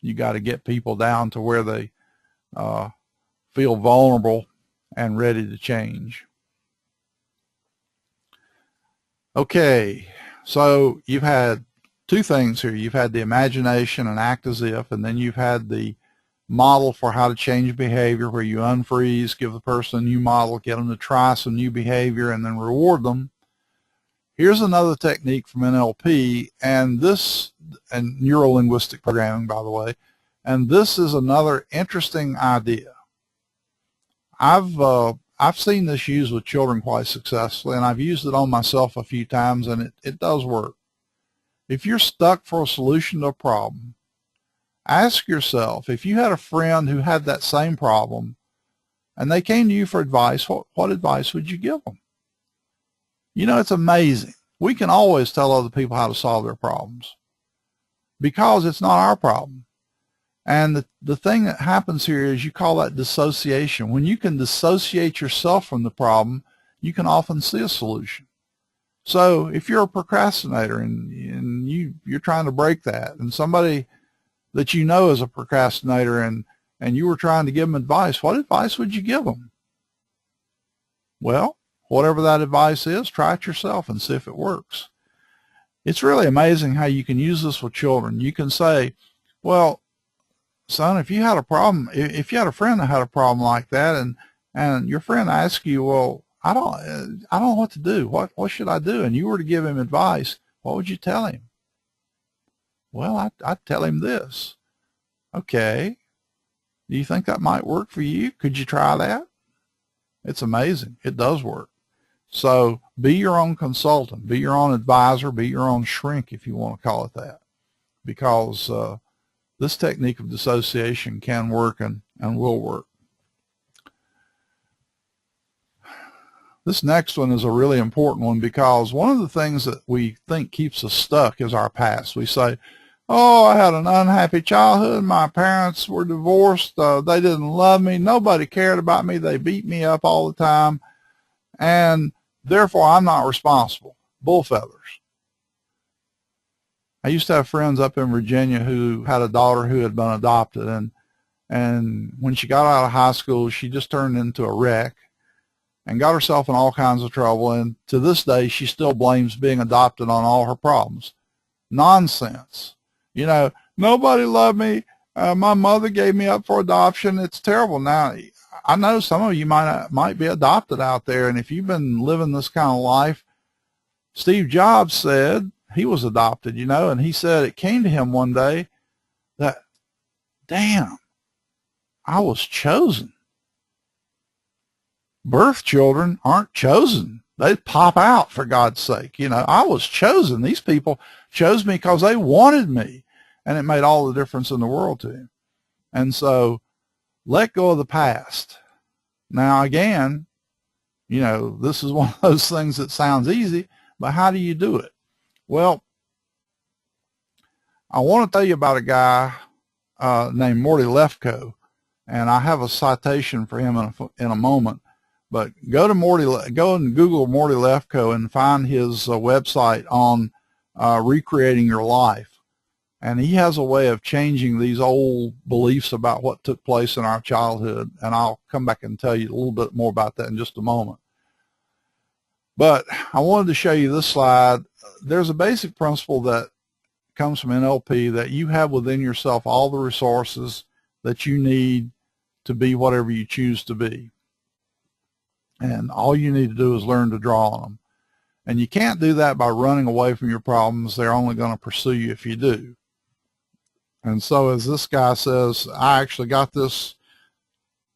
You got to get people down to where they feel vulnerable and ready to change. Okay, so you've had two things here. You've had the imagination and act as if, and then you've had the model for how to change behavior where you unfreeze, give the person a new model, get them to try some new behavior, and then reward them. Here's another technique from NLP, and neuro-linguistic programming, by the way, and this is another interesting idea. I've seen this used with children quite successfully, and I've used it on myself a few times, and it does work. If you're stuck for a solution to a problem, ask yourself, if you had a friend who had that same problem and they came to you for advice, what advice would you give them? You know, it's amazing. We can always tell other people how to solve their problems because it's not our problem. And the thing that happens here is you call that dissociation. When you can dissociate yourself from the problem, you can often see a solution. So if you're a procrastinator and you're trying to break that, and somebody that you know is a procrastinator and you were trying to give them advice, what advice would you give them? Well, whatever that advice is, try it yourself and see if it works. It's really amazing how you can use this with children. You can say, well, son, if you had a problem, if you had a friend that had a problem like that, and your friend asks you, well, I don't know what to do. What should I do? And you were to give him advice, what would you tell him? Well, I'd tell him this. Okay, do you think that might work for you? Could you try that? It's amazing. It does work. So be your own consultant, be your own advisor, be your own shrink, if you want to call it that, because this technique of dissociation can work and will work. This next one is a really important one, because one of the things that we think keeps us stuck is our past. We say, oh, I had an unhappy childhood. My parents were divorced. They didn't love me. Nobody cared about me. They beat me up all the time. And therefore, I'm not responsible. Bull feathers. I used to have friends up in Virginia who had a daughter who had been adopted. And when she got out of high school, she just turned into a wreck and got herself in all kinds of trouble. And to this day, she still blames being adopted on all her problems. Nonsense. You know, nobody loved me. My mother gave me up for adoption. It's terrible. Now, I know some of you might be adopted out there, and if you've been living this kind of life, Steve Jobs said he was adopted, you know, and he said it came to him one day that, damn, I was chosen. Birth children aren't chosen. They pop out, for God's sake. You know, I was chosen. These people chose me because they wanted me. And it made all the difference in the world to him. And so let go of the past. Now, again, you know, this is one of those things that sounds easy, but how do you do it? Well, I want to tell you about a guy named Morty Lefko, and I have a citation for him in a moment. But go and Google Morty Lefko and find his website on recreating your life. And he has a way of changing these old beliefs about what took place in our childhood. And I'll come back and tell you a little bit more about that in just a moment. But I wanted to show you this slide. There's a basic principle that comes from NLP, that you have within yourself all the resources that you need to be whatever you choose to be. And all you need to do is learn to draw on them. And you can't do that by running away from your problems. They're only going to pursue you if you do. And so, as this guy says, I actually got this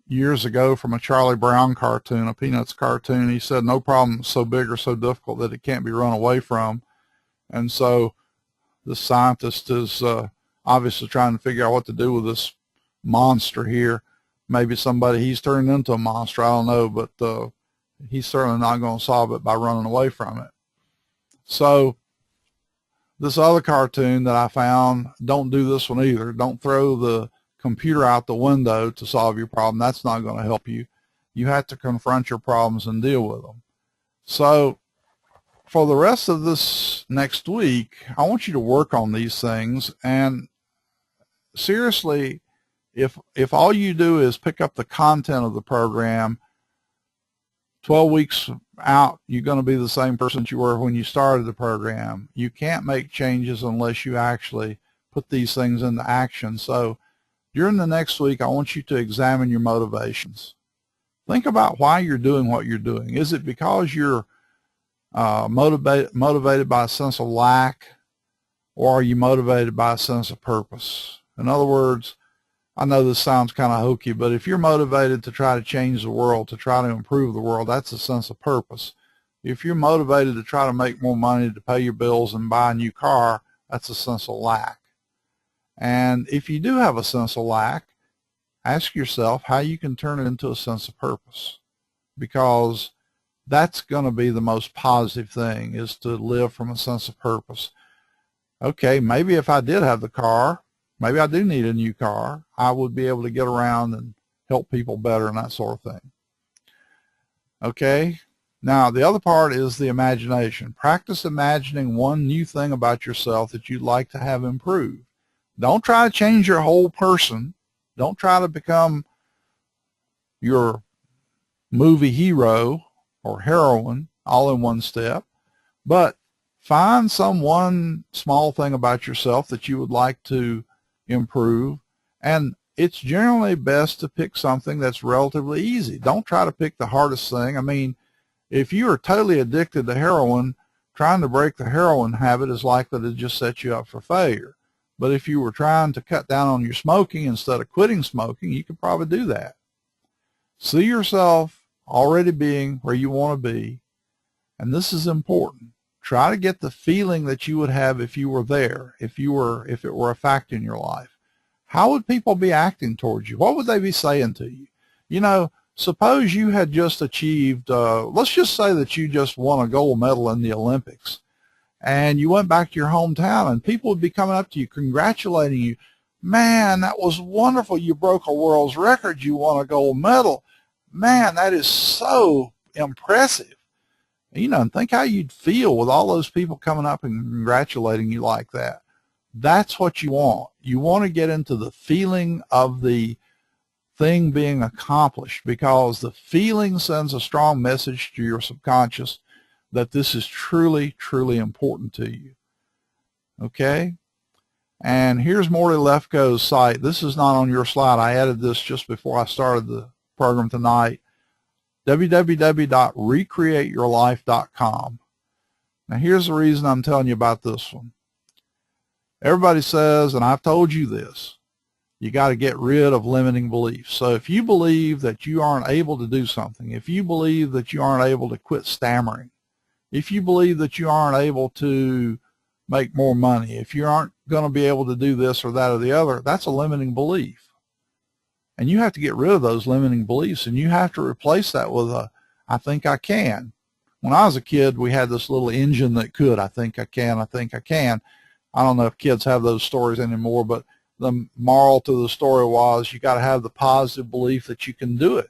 years ago from a Charlie Brown cartoon, a Peanuts cartoon. He said, no problem is so big or so difficult that it can't be run away from. And so this scientist is obviously trying to figure out what to do with this monster here. Maybe he's turned into a monster, I don't know, but he's certainly not going to solve it by running away from it. So this other cartoon that I found, don't do this one either. Don't throw the computer out the window to solve your problem. That's not going to help you. You have to confront your problems and deal with them. So for the rest of this next week, I want you to work on these things. And seriously, if all you do is pick up the content of the program, 12 weeks out, you're going to be the same person that you were when you started the program. You can't make changes unless you actually put these things into action. So during the next week, I want you to examine your motivations. Think about why you're doing what you're doing. Is it because you're motivated by a sense of lack, or are you motivated by a sense of purpose? In other words, I know this sounds kind of hokey, but if you're motivated to try to change the world, to try to improve the world, that's a sense of purpose. If you're motivated to try to make more money to pay your bills and buy a new car, that's a sense of lack. And if you do have a sense of lack, ask yourself how you can turn it into a sense of purpose, because that's going to be the most positive thing, is to live from a sense of purpose. Okay, maybe if I did have the car, maybe I do need a new car, I would be able to get around and help people better and that sort of thing. Okay, now the other part is the imagination. Practice imagining one new thing about yourself that you'd like to have improved. Don't try to change your whole person. Don't try to become your movie hero or heroine all in one step, but find some one small thing about yourself that you would like to improve, and it's generally best to pick something that's relatively easy. Don't try to pick the hardest thing. I mean, if you are totally addicted to heroin, trying to break the heroin habit is likely to just set you up for failure. But if you were trying to cut down on your smoking instead of quitting smoking, you could probably do that. See yourself already being where you want to be, and this is important. Try to get the feeling that you would have if you were there, if it were a fact in your life. How would people be acting towards you? What would they be saying to you? You know, suppose you had just achieved, let's just say that you just won a gold medal in the Olympics, and you went back to your hometown, and people would be coming up to you, congratulating you. Man, that was wonderful. You broke a world's record. You won a gold medal. Man, that is so impressive. You know, and think how you'd feel with all those people coming up and congratulating you like that. That's what you want. You want to get into the feeling of the thing being accomplished, because the feeling sends a strong message to your subconscious that this is truly, truly important to you. Okay? And here's Morty Lefko's site. This is not on your slide. I added this just before I started the program tonight. www.recreateyourlife.com. Now here's the reason I'm telling you about this one. Everybody says, and I've told you this, you got to get rid of limiting beliefs. So if you believe that you aren't able to do something, if you believe that you aren't able to quit stammering, if you believe that you aren't able to make more money, if you aren't going to be able to do this or that or the other, that's a limiting belief. And you have to get rid of those limiting beliefs, and you have to replace that with a, I think I can. When I was a kid, we had this little engine that could, I think I can, I think I can. I don't know if kids have those stories anymore, but the moral to the story was you got to have the positive belief that you can do it.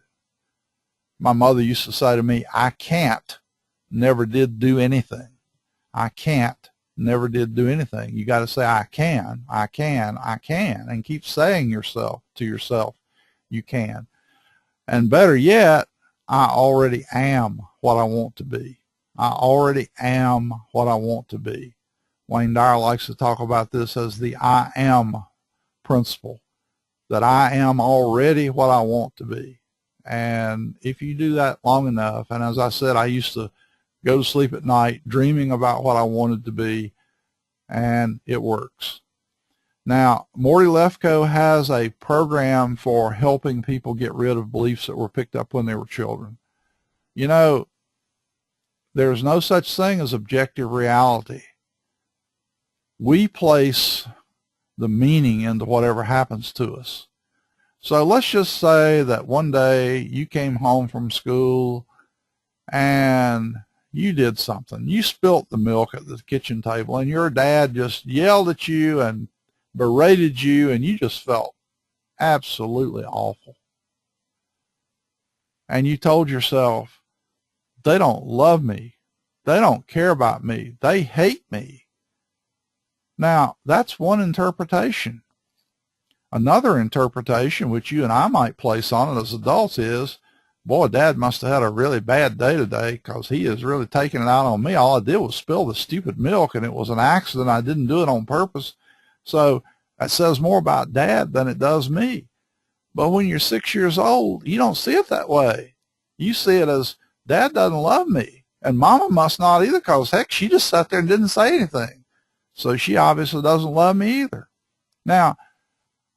My mother used to say to me, I can't, never did do anything. I can't, never did do anything. You got to say, I can, I can, I can, and keep saying to yourself, you can. And better yet, I already am what I want to be. I already am what I want to be. Wayne Dyer likes to talk about this as the I am principle, that I am already what I want to be. And if you do that long enough, and as I said, I used to go to sleep at night dreaming about what I wanted to be, and it works. Now, Morty Lefko has a program for helping people get rid of beliefs that were picked up when they were children. You know, there's no such thing as objective reality. We place the meaning into whatever happens to us. So let's just say that one day you came home from school and you did something. You spilt the milk at the kitchen table, and your dad just yelled at you and berated you, and you just felt absolutely awful. And you told yourself, they don't love me. They don't care about me. They hate me. Now, that's one interpretation. Another interpretation, which you and I might place on it as adults, is, boy, Dad must have had a really bad day today because he is really taking it out on me. All I did was spill the stupid milk, and it was an accident. I didn't do it on purpose. So that says more about Dad than it does me. But when you're 6 years old, you don't see it that way. You see it as, Dad doesn't love me, and Mama must not either, because, heck, she just sat there and didn't say anything. So she obviously doesn't love me either. Now,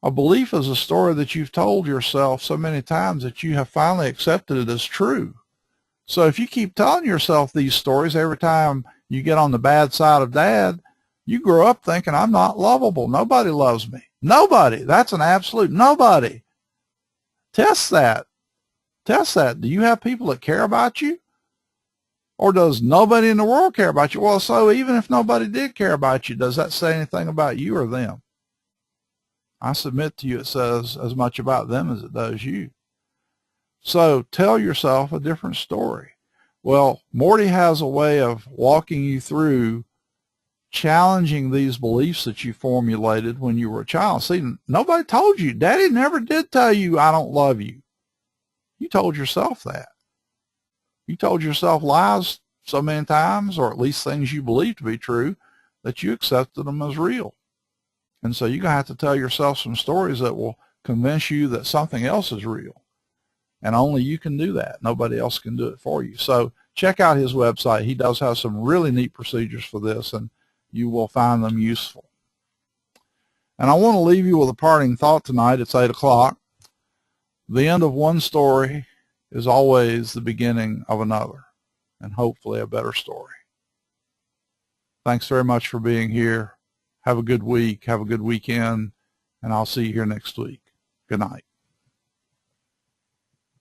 a belief is a story that you've told yourself so many times that you have finally accepted it as true. So if you keep telling yourself these stories every time you get on the bad side of Dad, you grow up thinking, I'm not lovable. Nobody loves me. Nobody. That's an absolute nobody. Test that. Test that. Do you have people that care about you? Or does nobody in the world care about you? Well, so even if nobody did care about you, does that say anything about you or them? I submit to you it says as much about them as it does you. So tell yourself a different story. Well, Morty has a way of walking you through challenging these beliefs that you formulated when you were a child. See, nobody told you. Daddy never did tell you, I don't love you. You told yourself that. You told yourself lies so many times, or at least things you believe to be true, that you accepted them as real. And so you're going to have to tell yourself some stories that will convince you that something else is real. And only you can do that. Nobody else can do it for you. So check out his website. He does have some really neat procedures for this, and you will find them useful. And I want to leave you with a parting thought tonight. It's 8 o'clock. The end of one story is always the beginning of another, and hopefully a better story. Thanks very much for being here. Have a good week. Have a good weekend, and I'll see you here next week. Good night.